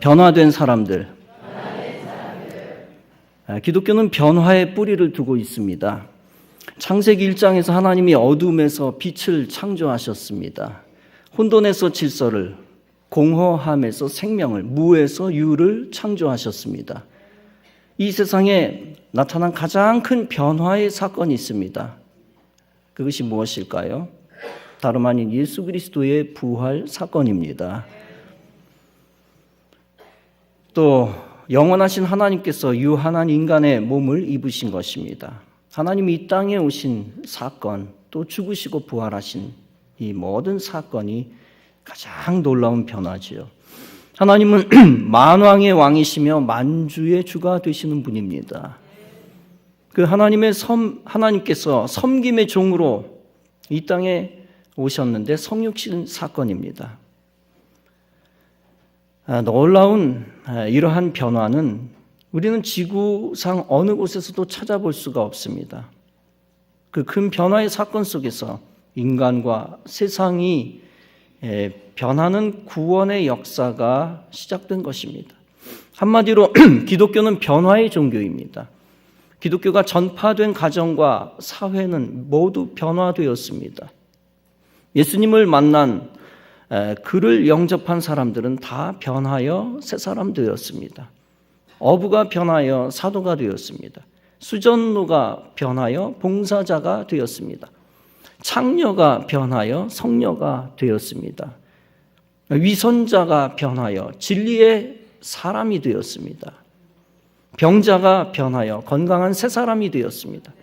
변화된 사람들. 기독교는 변화의 뿌리를 두고 있습니다. 창세기 1장에서 하나님이 어둠에서 빛을 창조하셨습니다. 혼돈에서 질서를, 공허함에서 생명을, 무에서 유를 창조하셨습니다. 이 세상에 나타난 가장 큰 변화의 사건이 있습니다. 그것이 무엇일까요? 다름 아닌 예수 그리스도의 부활 사건입니다. 또 영원하신 하나님께서 유한한 인간의 몸을 입으신 것입니다. 하나님이 이 땅에 오신 사건, 또 죽으시고 부활하신 이 모든 사건이 가장 놀라운 변화지요. 하나님은 만왕의 왕이시며 만주의 주가 되시는 분입니다. 그 하나님께서 섬김의 종으로 이 땅에 오셨는데 성육신 사건입니다. 놀라운 이러한 변화는 우리는 지구상 어느 곳에서도 찾아볼 수가 없습니다. 그 큰 변화의 사건 속에서 인간과 세상이 변하는 구원의 역사가 시작된 것입니다. 한마디로 기독교는 변화의 종교입니다. 기독교가 전파된 가정과 사회는 모두 변화되었습니다. 예수님을 만난 그를 영접한 사람들은 다 변하여 새 사람 되었습니다. 어부가 변하여 사도가 되었습니다. 수전노가 변하여 봉사자가 되었습니다. 창녀가 변하여 성녀가 되었습니다. 위선자가 변하여 진리의 사람이 되었습니다. 병자가 변하여 건강한 새 사람이 되었습니다.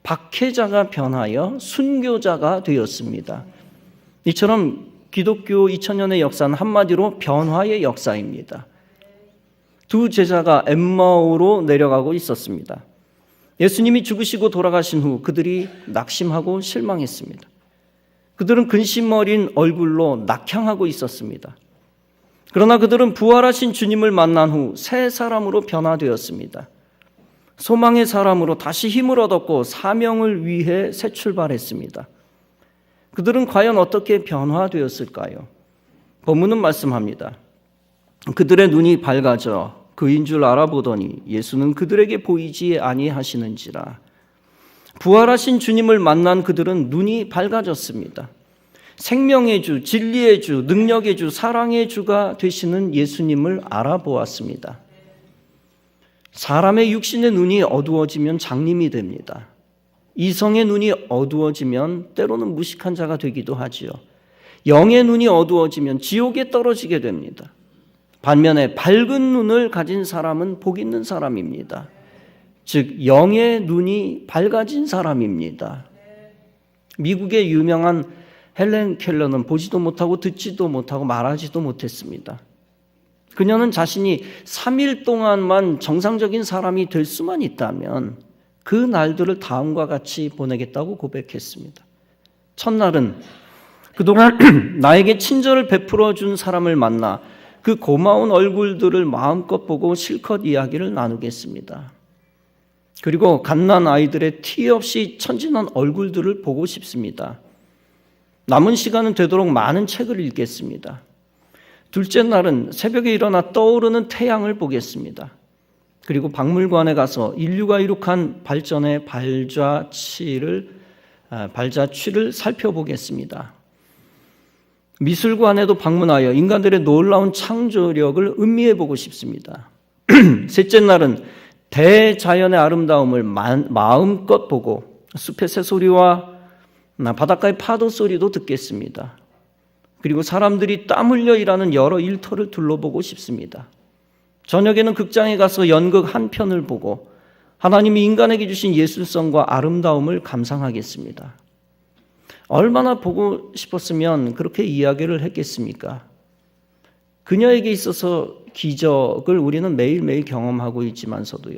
박해자가 변하여 순교자가 되었습니다. 이처럼 기독교 2000년의 역사는 한마디로 변화의 역사입니다. 두 제자가 엠마오로 내려가고 있었습니다. 예수님이 죽으시고 돌아가신 후 그들이 낙심하고 실망했습니다. 그들은 근심 어린 얼굴로 낙향하고 있었습니다. 그러나 그들은 부활하신 주님을 만난 후 새 사람으로 변화되었습니다. 소망의 사람으로 다시 힘을 얻었고 사명을 위해 새 출발했습니다. 그들은 과연 어떻게 변화되었을까요? 본문은 말씀합니다. 그들의 눈이 밝아져 그인 줄 알아보더니 예수는 그들에게 보이지 아니하시는지라. 부활하신 주님을 만난 그들은 눈이 밝아졌습니다. 생명의 주, 진리의 주, 능력의 주, 사랑의 주가 되시는 예수님을 알아보았습니다. 사람의 육신의 눈이 어두워지면 장님이 됩니다. 이성의 눈이 어두워지면 때로는 무식한 자가 되기도 하지요. 영의 눈이 어두워지면 지옥에 떨어지게 됩니다. 반면에 밝은 눈을 가진 사람은 복 있는 사람입니다. 즉 영의 눈이 밝아진 사람입니다. 미국의 유명한 헬렌 켈러는 보지도 못하고 듣지도 못하고 말하지도 못했습니다. 그녀는 자신이 3일 동안만 정상적인 사람이 될 수만 있다면 그 날들을 다음과 같이 보내겠다고 고백했습니다. 첫날은 그동안 나에게 친절을 베풀어 준 사람을 만나 그 고마운 얼굴들을 마음껏 보고 실컷 이야기를 나누겠습니다. 그리고 갓난 아이들의 티 없이 천진한 얼굴들을 보고 싶습니다. 남은 시간은 되도록 많은 책을 읽겠습니다. 둘째 날은 새벽에 일어나 떠오르는 태양을 보겠습니다. 그리고 박물관에 가서 인류가 이룩한 발전의 발자취를 살펴보겠습니다. 미술관에도 방문하여 인간들의 놀라운 창조력을 음미해 보고 싶습니다. 셋째 날은 대자연의 아름다움을 마음껏 보고 숲의 새소리와 바닷가의 파도 소리도 듣겠습니다. 그리고 사람들이 땀 흘려 일하는 여러 일터를 둘러보고 싶습니다. 저녁에는 극장에 가서 연극 한 편을 보고 하나님이 인간에게 주신 예술성과 아름다움을 감상하겠습니다. 얼마나 보고 싶었으면 그렇게 이야기를 했겠습니까? 그녀에게 있어서 기적을 우리는 매일매일 경험하고 있지만서도요.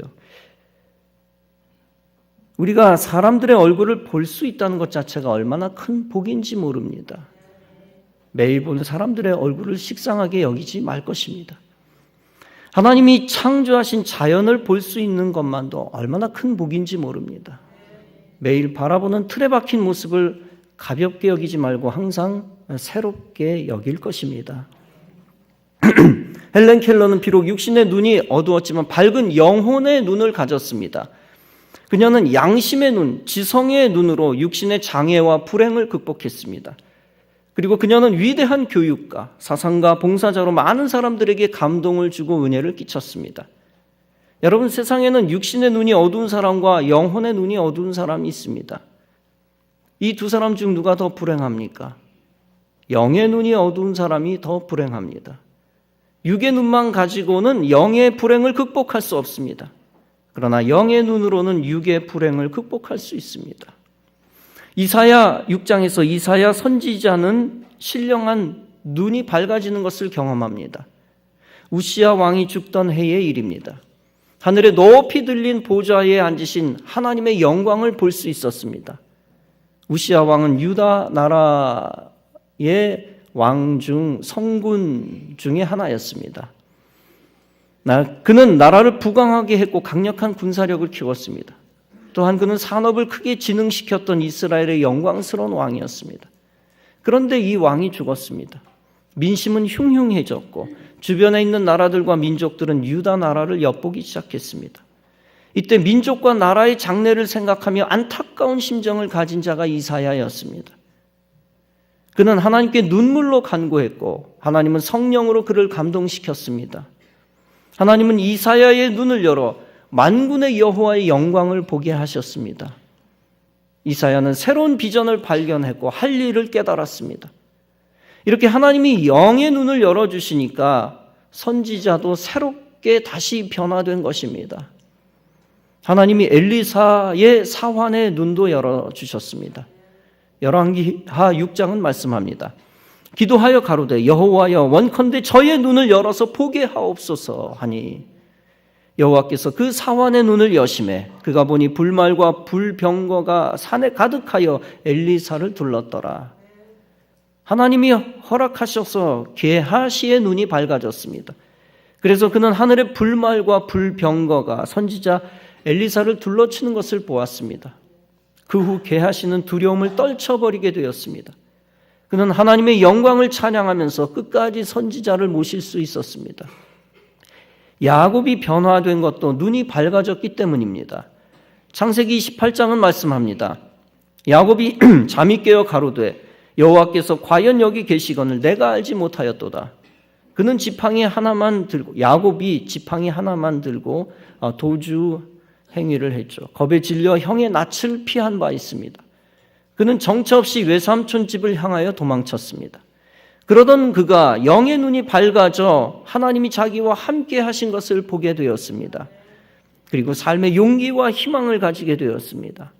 우리가 사람들의 얼굴을 볼 수 있다는 것 자체가 얼마나 큰 복인지 모릅니다. 매일 보는 사람들의 얼굴을 식상하게 여기지 말 것입니다. 하나님이 창조하신 자연을 볼 수 있는 것만도 얼마나 큰 복인지 모릅니다. 매일 바라보는 틀에 박힌 모습을 가볍게 여기지 말고 항상 새롭게 여길 것입니다. 헬렌 켈러는 비록 육신의 눈이 어두웠지만 밝은 영혼의 눈을 가졌습니다. 그녀는 양심의 눈, 지성의 눈으로 육신의 장애와 불행을 극복했습니다. 그리고 그녀는 위대한 교육가, 사상가, 봉사자로 많은 사람들에게 감동을 주고 은혜를 끼쳤습니다. 여러분, 세상에는 육신의 눈이 어두운 사람과 영혼의 눈이 어두운 사람이 있습니다. 이 두 사람 중 누가 더 불행합니까? 영의 눈이 어두운 사람이 더 불행합니다. 육의 눈만 가지고는 영의 불행을 극복할 수 없습니다. 그러나 영의 눈으로는 육의 불행을 극복할 수 있습니다. 이사야 6장에서 이사야 선지자는 신령한 눈이 밝아지는 것을 경험합니다. 우시야 왕이 죽던 해의 일입니다. 하늘에 높이 들린 보좌에 앉으신 하나님의 영광을 볼 수 있었습니다. 우시야 왕은 유다 나라의 왕 중 성군 중에 하나였습니다. 그는 나라를 부강하게 했고 강력한 군사력을 키웠습니다. 또한 그는 산업을 크게 진흥시켰던 이스라엘의 영광스러운 왕이었습니다. 그런데 이 왕이 죽었습니다. 민심은 흉흉해졌고 주변에 있는 나라들과 민족들은 유다 나라를 엿보기 시작했습니다. 이때 민족과 나라의 장래를 생각하며 안타까운 심정을 가진 자가 이사야였습니다. 그는 하나님께 눈물로 간구했고 하나님은 성령으로 그를 감동시켰습니다. 하나님은 이사야의 눈을 열어 만군의 여호와의 영광을 보게 하셨습니다. 이사야는 새로운 비전을 발견했고 할 일을 깨달았습니다. 이렇게 하나님이 영의 눈을 열어주시니까 선지자도 새롭게 다시 변화된 것입니다. 하나님이 엘리사의 사환의 눈도 열어주셨습니다. 열왕기하 6장은 말씀합니다. 기도하여 가로되 여호와여 원컨대 저의 눈을 열어서 보게 하옵소서 하니 여호와께서 그 사환의 눈을 여시매 그가 보니 불말과 불병거가 산에 가득하여 엘리사를 둘렀더라. 하나님이 허락하셔서 게하시의 눈이 밝아졌습니다. 그래서 그는 하늘의 불말과 불병거가 선지자 엘리사를 둘러치는 것을 보았습니다. 그 후 게하시는 두려움을 떨쳐버리게 되었습니다. 그는 하나님의 영광을 찬양하면서 끝까지 선지자를 모실 수 있었습니다. 야곱이 변화된 것도 눈이 밝아졌기 때문입니다. 창세기 28장은 말씀합니다. 야곱이 잠이 깨어 가로되 여호와께서 과연 여기 계시거늘 내가 알지 못하였도다. 그는 지팡이 하나만 들고 야곱이 지팡이 하나만 들고 도주 행위를 했죠. 겁에 질려 형의 낯을 피한 바 있습니다. 그는 정처 없이 외삼촌 집을 향하여 도망쳤습니다. 그러던 그가 영의 눈이 밝아져 하나님이 자기와 함께 하신 것을 보게 되었습니다. 그리고 삶의 용기와 희망을 가지게 되었습니다.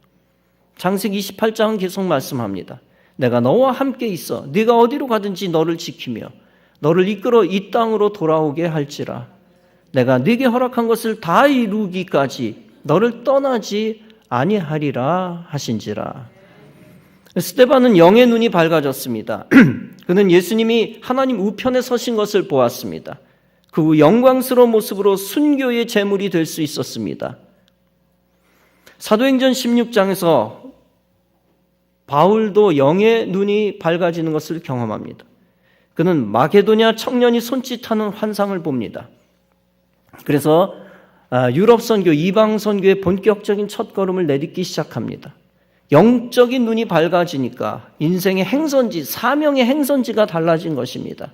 창세기 28장은 계속 말씀합니다. 내가 너와 함께 있어 네가 어디로 가든지 너를 지키며 너를 이끌어 이 땅으로 돌아오게 할지라. 내가 네게 허락한 것을 다 이루기까지 너를 떠나지 아니하리라 하신지라. 스데반은 영의 눈이 밝아졌습니다. 그는 예수님이 하나님 우편에 서신 것을 보았습니다. 그 후 영광스러운 모습으로 순교의 제물이 될 수 있었습니다. 사도행전 16장에서 바울도 영의 눈이 밝아지는 것을 경험합니다. 그는 마게도냐 청년이 손짓하는 환상을 봅니다. 그래서 유럽 선교, 이방 선교의 본격적인 첫걸음을 내딛기 시작합니다. 영적인 눈이 밝아지니까 인생의 행선지, 사명의 행선지가 달라진 것입니다.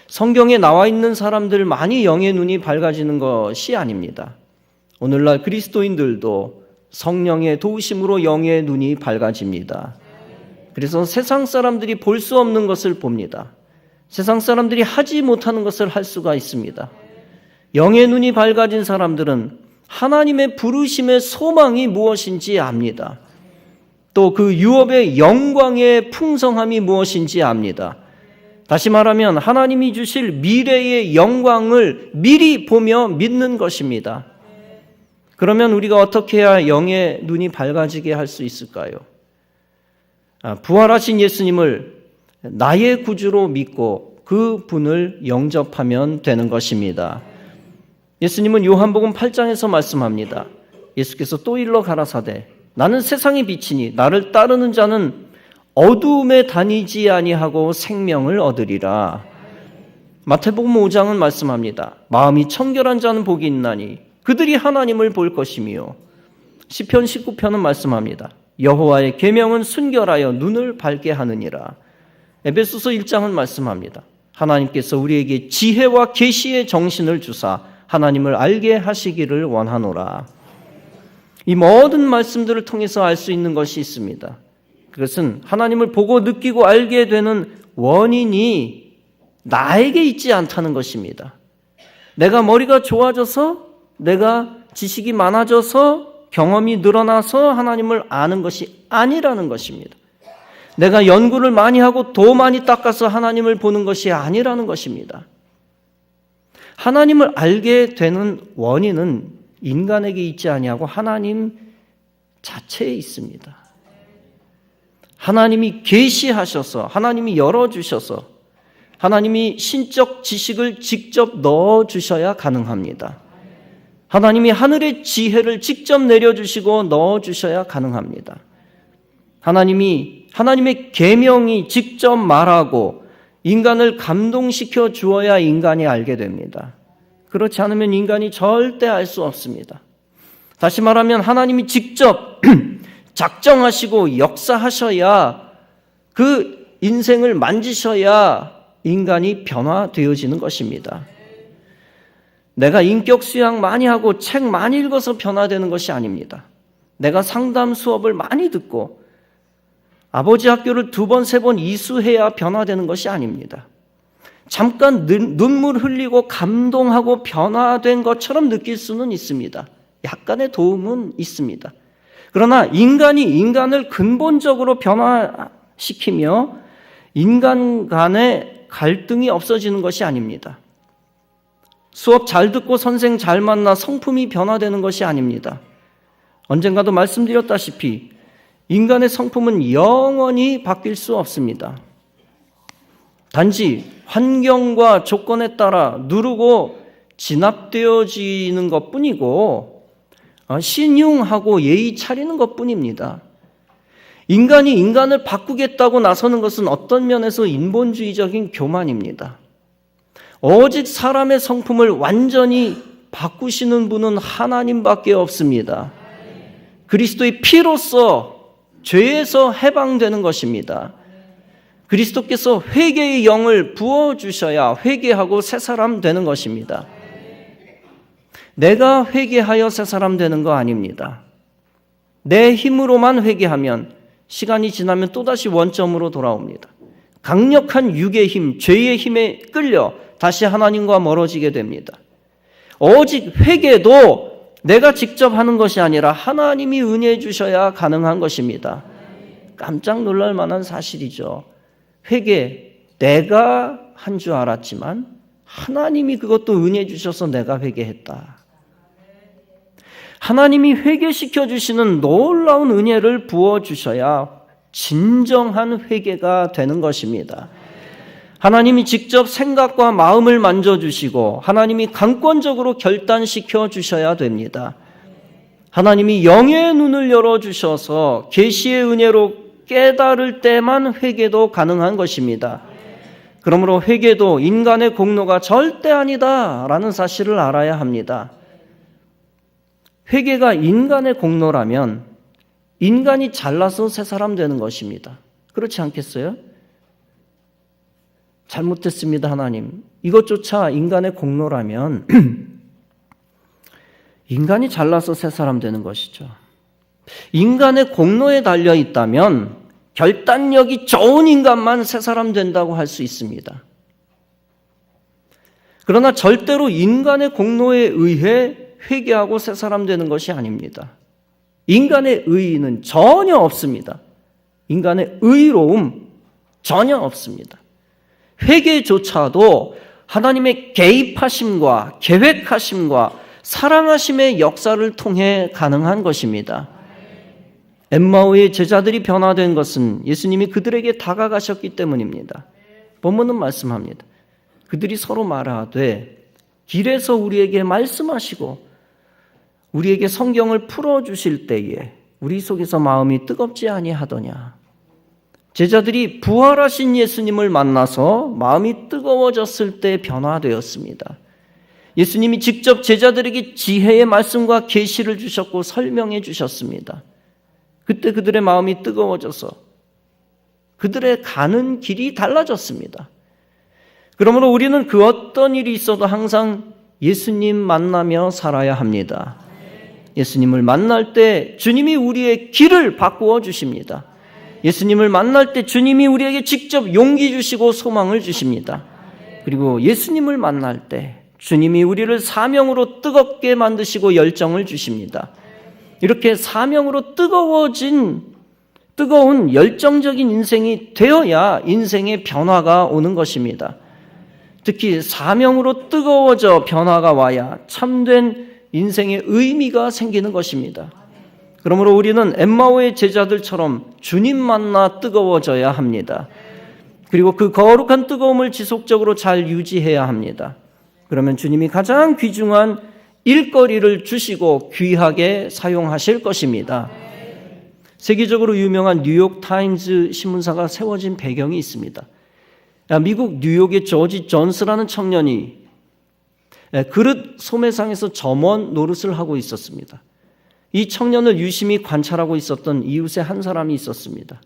성경에 나와 있는 사람들 많이 영의 눈이 밝아지는 것이 아닙니다. 오늘날 그리스도인들도 성령의 도우심으로 영의 눈이 밝아집니다. 그래서 세상 사람들이 볼 수 없는 것을 봅니다. 세상 사람들이 하지 못하는 것을 할 수가 있습니다. 영의 눈이 밝아진 사람들은 하나님의 부르심의 소망이 무엇인지 압니다. 또 그 유업의 영광의 풍성함이 무엇인지 압니다. 다시 말하면 하나님이 주실 미래의 영광을 미리 보며 믿는 것입니다. 그러면 우리가 어떻게 해야 영의 눈이 밝아지게 할 수 있을까요? 부활하신 예수님을 나의 구주로 믿고 그 분을 영접하면 되는 것입니다. 예수님은 요한복음 8장에서 말씀합니다. 예수께서 또 일러 가라사대 나는 세상의 빛이니 나를 따르는 자는 어두움에 다니지 아니하고 생명을 얻으리라. 마태복음 5장은 말씀합니다. 마음이 청결한 자는 복이 있나니 그들이 하나님을 볼 것이며, 시편 19편은 말씀합니다. 여호와의 계명은 순결하여 눈을 밝게 하느니라. 에베소서 1장은 말씀합니다. 하나님께서 우리에게 지혜와 계시의 정신을 주사 하나님을 알게 하시기를 원하노라. 이 모든 말씀들을 통해서 알 수 있는 것이 있습니다. 그것은 하나님을 보고 느끼고 알게 되는 원인이 나에게 있지 않다는 것입니다. 내가 머리가 좋아져서, 내가 지식이 많아져서, 경험이 늘어나서 하나님을 아는 것이 아니라는 것입니다. 내가 연구를 많이 하고 도 많이 닦아서 하나님을 보는 것이 아니라는 것입니다. 하나님을 알게 되는 원인은 인간에게 있지 아니하고 하나님 자체에 있습니다. 하나님이 계시하셔서, 하나님이 열어주셔서, 하나님이 신적 지식을 직접 넣어주셔야 가능합니다. 하나님이 하늘의 지혜를 직접 내려주시고 넣어주셔야 가능합니다. 하나님의 계명이 직접 말하고 인간을 감동시켜 주어야 인간이 알게 됩니다. 그렇지 않으면 인간이 절대 알 수 없습니다. 다시 말하면 하나님이 직접 작정하시고 역사하셔야, 그 인생을 만지셔야 인간이 변화되어지는 것입니다. 내가 인격 수양 많이 하고 책 많이 읽어서 변화되는 것이 아닙니다. 내가 상담 수업을 많이 듣고 아버지 학교를 2번, 3번 이수해야 변화되는 것이 아닙니다. 잠깐 눈물 흘리고 감동하고 변화된 것처럼 느낄 수는 있습니다. 약간의 도움은 있습니다. 그러나 인간이 인간을 근본적으로 변화시키며 인간 간의 갈등이 없어지는 것이 아닙니다. 수업 잘 듣고 선생 잘 만나 성품이 변화되는 것이 아닙니다. 언젠가도 말씀드렸다시피 인간의 성품은 영원히 바뀔 수 없습니다. 단지 환경과 조건에 따라 누르고 진압되어지는 것뿐이고 신용하고 예의 차리는 것뿐입니다. 인간이 인간을 바꾸겠다고 나서는 것은 어떤 면에서 인본주의적인 교만입니다. 오직 사람의 성품을 완전히 바꾸시는 분은 하나님밖에 없습니다. 그리스도의 피로써 죄에서 해방되는 것입니다. 그리스도께서 회개의 영을 부어주셔야 회개하고 새 사람 되는 것입니다. 내가 회개하여 새 사람 되는 거 아닙니다. 내 힘으로만 회개하면 시간이 지나면 또다시 원점으로 돌아옵니다. 강력한 육의 힘, 죄의 힘에 끌려 다시 하나님과 멀어지게 됩니다. 오직 회개도 내가 직접 하는 것이 아니라 하나님이 은혜 주셔야 가능한 것입니다. 깜짝 놀랄 만한 사실이죠. 회개, 내가 한 줄 알았지만 하나님이 그것도 은혜 주셔서 내가 회개했다. 하나님이 회개시켜 주시는 놀라운 은혜를 부어주셔야 진정한 회개가 되는 것입니다. 하나님이 직접 생각과 마음을 만져주시고 하나님이 강권적으로 결단시켜 주셔야 됩니다. 하나님이 영의 눈을 열어주셔서 계시의 은혜로 깨달을 때만 회개도 가능한 것입니다. 그러므로 회개도 인간의 공로가 절대 아니다라는 사실을 알아야 합니다. 회개가 인간의 공로라면 인간이 잘나서 새 사람 되는 것입니다. 그렇지 않겠어요? 잘못됐습니다, 하나님. 이것조차 인간의 공로라면 인간이 잘나서 새 사람 되는 것이죠. 인간의 공로에 달려 있다면 결단력이 좋은 인간만 새 사람 된다고 할 수 있습니다. 그러나 절대로 인간의 공로에 의해 회개하고 새 사람 되는 것이 아닙니다. 인간의 의의는 전혀 없습니다. 인간의 의로움 전혀 없습니다. 회개조차도 하나님의 개입하심과 계획하심과 사랑하심의 역사를 통해 가능한 것입니다. 엠마오의 제자들이 변화된 것은 예수님이 그들에게 다가가셨기 때문입니다. 본문은 말씀합니다. 그들이 서로 말하되 길에서 우리에게 말씀하시고 우리에게 성경을 풀어주실 때에 우리 속에서 마음이 뜨겁지 아니하더냐. 제자들이 부활하신 예수님을 만나서 마음이 뜨거워졌을 때 변화되었습니다. 예수님이 직접 제자들에게 지혜의 말씀과 계시를 주셨고 설명해 주셨습니다. 그때 그들의 마음이 뜨거워져서 그들의 가는 길이 달라졌습니다. 그러므로 우리는 그 어떤 일이 있어도 항상 예수님 만나며 살아야 합니다. 예수님을 만날 때 주님이 우리의 길을 바꾸어 주십니다. 예수님을 만날 때 주님이 우리에게 직접 용기 주시고 소망을 주십니다. 그리고 예수님을 만날 때 주님이 우리를 사명으로 뜨겁게 만드시고 열정을 주십니다. 이렇게 사명으로 뜨거운 열정적인 인생이 되어야 인생의 변화가 오는 것입니다. 특히 사명으로 뜨거워져 변화가 와야 참된 인생의 의미가 생기는 것입니다. 그러므로 우리는 엠마오의 제자들처럼 주님 만나 뜨거워져야 합니다. 그리고 그 거룩한 뜨거움을 지속적으로 잘 유지해야 합니다. 그러면 주님이 가장 귀중한 일거리를 주시고 귀하게 사용하실 것입니다. 세계적으로 유명한 뉴욕타임즈 신문사가 세워진 배경이 있습니다. 미국 뉴욕의 조지 존스라는 청년이 그릇 소매상에서 점원 노릇을 하고 있었습니다. 이 청년을 유심히 관찰하고 있었던 이웃의 한 사람이 있었습니다.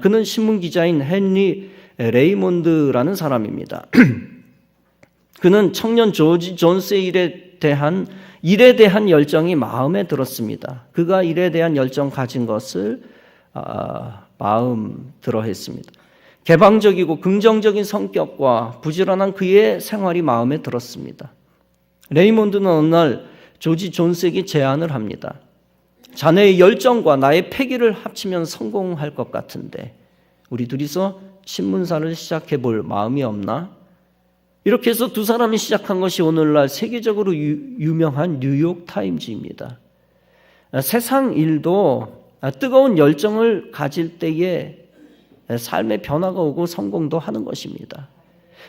그는 신문기자인 헨리 레이몬드라는 사람입니다. 그는 청년 조지 존스의 일에 대한 열정이 마음에 들었습니다. 그가 일에 대한 열정 가진 것을 마음 들어 했습니다. 개방적이고 긍정적인 성격과 부지런한 그의 생활이 마음에 들었습니다. 레이몬드는 어느 날 조지 존스에게 제안을 합니다. 자네의 열정과 나의 패기를 합치면 성공할 것 같은데 우리 둘이서 신문사를 시작해 볼 마음이 없나? 이렇게 해서 두 사람이 시작한 것이 오늘날 세계적으로 유명한 뉴욕타임즈입니다. 세상 일도 뜨거운 열정을 가질 때에 삶의 변화가 오고 성공도 하는 것입니다.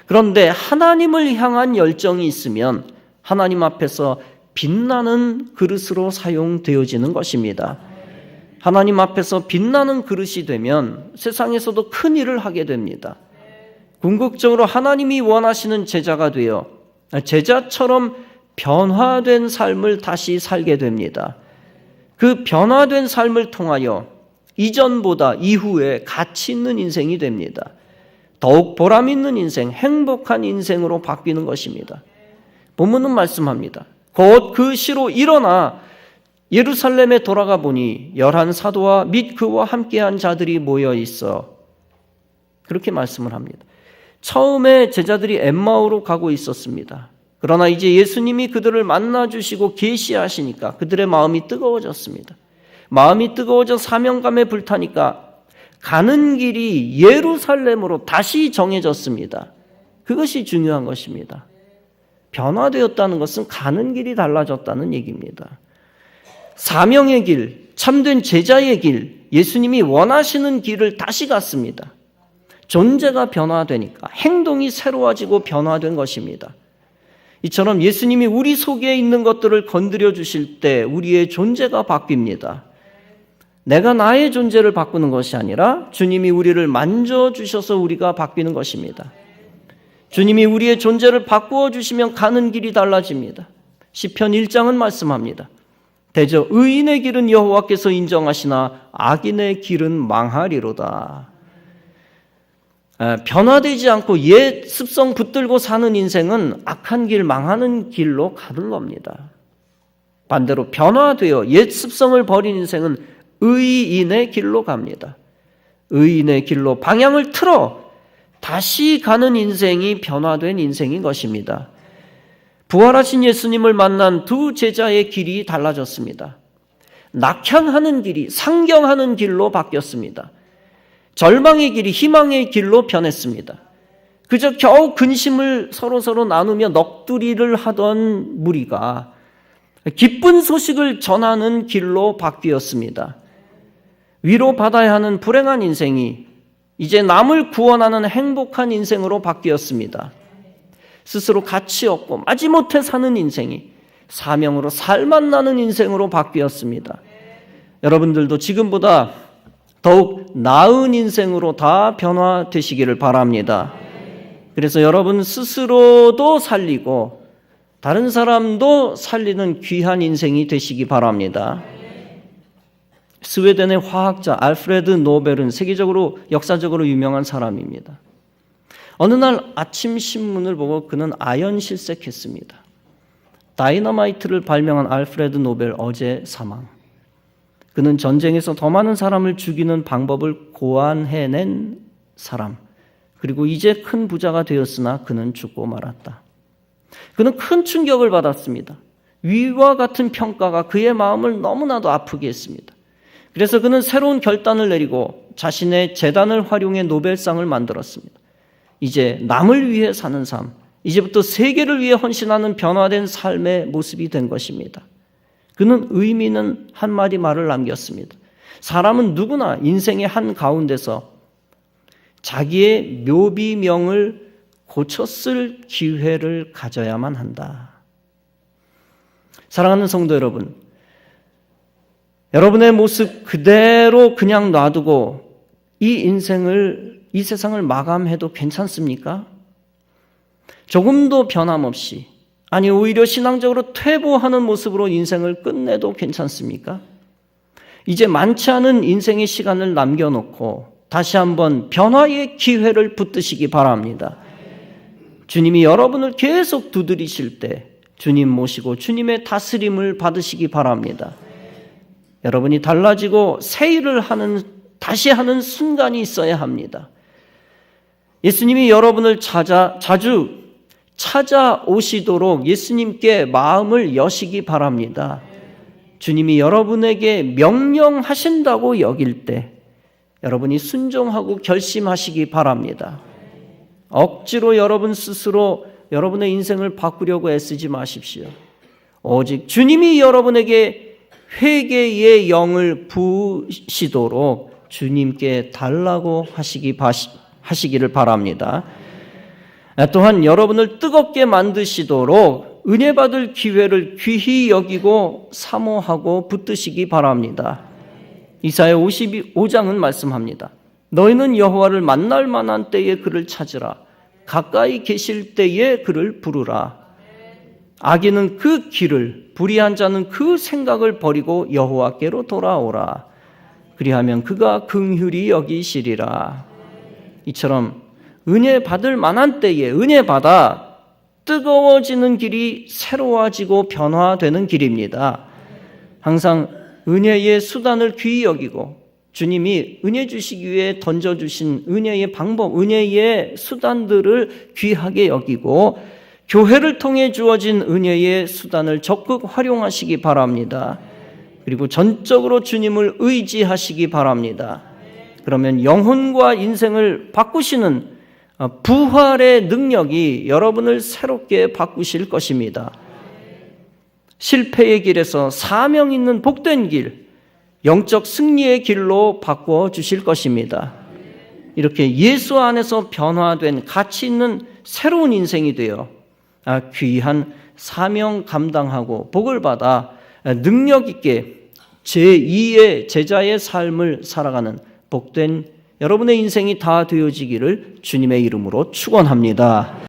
그런데 하나님을 향한 열정이 있으면 하나님 앞에서 빛나는 그릇으로 사용되어지는 것입니다. 하나님 앞에서 빛나는 그릇이 되면 세상에서도 큰 일을 하게 됩니다. 궁극적으로 하나님이 원하시는 제자가 되어 제자처럼 변화된 삶을 다시 살게 됩니다. 그 변화된 삶을 통하여 이전보다 이후에 가치 있는 인생이 됩니다. 더욱 보람 있는 인생, 행복한 인생으로 바뀌는 것입니다. 본문은 말씀합니다. 곧 그 시로 일어나 예루살렘에 돌아가 보니 11사도와 및 그와 함께한 자들이 모여 있어. 그렇게 말씀을 합니다. 처음에 제자들이 엠마오로 가고 있었습니다. 그러나 이제 예수님이 그들을 만나주시고 계시하시니까 그들의 마음이 뜨거워졌습니다. 마음이 뜨거워져 사명감에 불타니까 가는 길이 예루살렘으로 다시 정해졌습니다. 그것이 중요한 것입니다. 변화되었다는 것은 가는 길이 달라졌다는 얘기입니다. 사명의 길, 참된 제자의 길, 예수님이 원하시는 길을 다시 갔습니다. 존재가 변화되니까 행동이 새로워지고 변화된 것입니다. 이처럼 예수님이 우리 속에 있는 것들을 건드려 주실 때 우리의 존재가 바뀝니다. 내가 나의 존재를 바꾸는 것이 아니라 주님이 우리를 만져주셔서 우리가 바뀌는 것입니다. 주님이 우리의 존재를 바꾸어 주시면 가는 길이 달라집니다. 시편 1장은 말씀합니다. 대저 의인의 길은 여호와께서 인정하시나 악인의 길은 망하리로다. 변화되지 않고 옛 습성 붙들고 사는 인생은 악한 길, 망하는 길로 가는 겁니다. 반대로 변화되어 옛 습성을 버린 인생은 의인의 길로 갑니다. 의인의 길로 방향을 틀어 다시 가는 인생이 변화된 인생인 것입니다. 부활하신 예수님을 만난 두 제자의 길이 달라졌습니다. 낙향하는 길이 상경하는 길로 바뀌었습니다. 절망의 길이 희망의 길로 변했습니다. 그저 겨우 근심을 서로 나누며 넋두리를 하던 무리가 기쁜 소식을 전하는 길로 바뀌었습니다. 위로받아야 하는 불행한 인생이 이제 남을 구원하는 행복한 인생으로 바뀌었습니다. 스스로 가치 없고 마지못해 사는 인생이 사명으로 살맛 나는 인생으로 바뀌었습니다. 여러분들도 지금보다 더욱 나은 인생으로 다 변화되시기를 바랍니다. 그래서 여러분 스스로도 살리고 다른 사람도 살리는 귀한 인생이 되시기 바랍니다. 스웨덴의 화학자 알프레드 노벨은 세계적으로 역사적으로 유명한 사람입니다. 어느 날 아침 신문을 보고 그는 아연실색했습니다. 다이너마이트를 발명한 알프레드 노벨 어제 사망. 그는 전쟁에서 더 많은 사람을 죽이는 방법을 고안해낸 사람. 그리고 이제 큰 부자가 되었으나 그는 죽고 말았다. 그는 큰 충격을 받았습니다. 위와 같은 평가가 그의 마음을 너무나도 아프게 했습니다. 그래서 그는 새로운 결단을 내리고 자신의 재단을 활용해 노벨상을 만들었습니다. 이제 남을 위해 사는 삶, 이제부터 세계를 위해 헌신하는 변화된 삶의 모습이 된 것입니다. 그는 의미 있는 한마디 말을 남겼습니다. 사람은 누구나 인생의 한가운데서 자기의 묘비명을 고쳐 쓸 기회를 가져야만 한다. 사랑하는 성도 여러분, 여러분의 모습 그대로 그냥 놔두고 이 세상을 마감해도 괜찮습니까? 조금도 변함없이, 아니 오히려 신앙적으로 퇴보하는 모습으로 인생을 끝내도 괜찮습니까? 이제 많지 않은 인생의 시간을 남겨놓고 다시 한번 변화의 기회를 붙드시기 바랍니다. 주님이 여러분을 계속 두드리실 때 주님 모시고 주님의 다스림을 받으시기 바랍니다. 여러분이 달라지고 새 일을 다시 하는 순간이 있어야 합니다. 예수님이 여러분을 자주 찾아오시도록 예수님께 마음을 여시기 바랍니다. 주님이 여러분에게 명령하신다고 여길 때 여러분이 순종하고 결심하시기 바랍니다. 억지로 여러분 스스로 여러분의 인생을 바꾸려고 애쓰지 마십시오. 오직 주님이 여러분에게 회개의 영을 부으시도록 주님께 달라고 하시기를 바랍니다. 또한 여러분을 뜨겁게 만드시도록 은혜 받을 기회를 귀히 여기고 사모하고 붙드시기 바랍니다. 이사야 55장은 말씀합니다. 너희는 여호와를 만날 만한 때에 그를 찾으라. 가까이 계실 때에 그를 부르라. 악인은 그 길을, 불의한 자는 그 생각을 버리고 여호와께로 돌아오라. 그리하면 그가 긍휼히 여기시리라. 이처럼 은혜 받을 만한 때에 은혜 받아 뜨거워지는 길이 새로워지고 변화되는 길입니다. 항상 은혜의 수단을 귀히 여기고 주님이 은혜 주시기 위해 던져주신 은혜의 방법, 은혜의 수단들을 귀하게 여기고 교회를 통해 주어진 은혜의 수단을 적극 활용하시기 바랍니다. 그리고 전적으로 주님을 의지하시기 바랍니다. 그러면 영혼과 인생을 바꾸시는 부활의 능력이 여러분을 새롭게 바꾸실 것입니다. 실패의 길에서 사명 있는 복된 길, 영적 승리의 길로 바꿔 주실 것입니다. 이렇게 예수 안에서 변화된 가치 있는 새로운 인생이 되어 귀한 사명 감당하고 복을 받아 능력 있게 제2의 제자의 삶을 살아가는 복된 여러분의 인생이 다 되어지기를 주님의 이름으로 축원합니다.